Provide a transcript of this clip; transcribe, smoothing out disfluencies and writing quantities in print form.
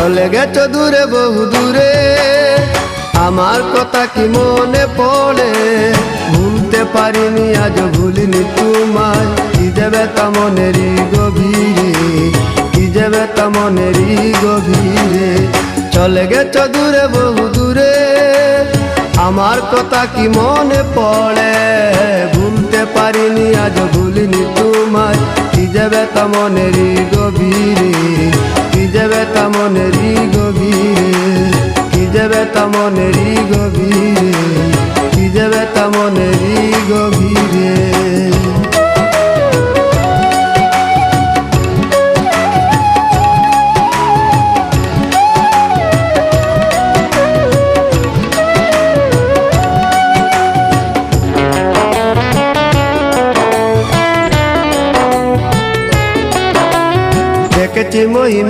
চলে গেছো দূরে বহু দূরে, আমার কথা কি মনে পড়ে? ভুলতে পারিনি আজ ভুলিনি তোমায়, কি যে ব্যথা মনেরই গভীরে, কি যে ব্যথা মনেরই গভীরে। চলে গেছো দূরে বহু দূরে, আমার কথা কি মনে পড়ে? ভুলতে পারিনি আজ ভুলিনি তোমায়, কি যে ব্যথা মনেরই গভীরে, কি যে ব্যথা মনেরই গভীরে, কি যে ব্যথা মনেরই গভীরে, কি যে ব্যথা মনেরই গভীরে। দেখেছি মহিমা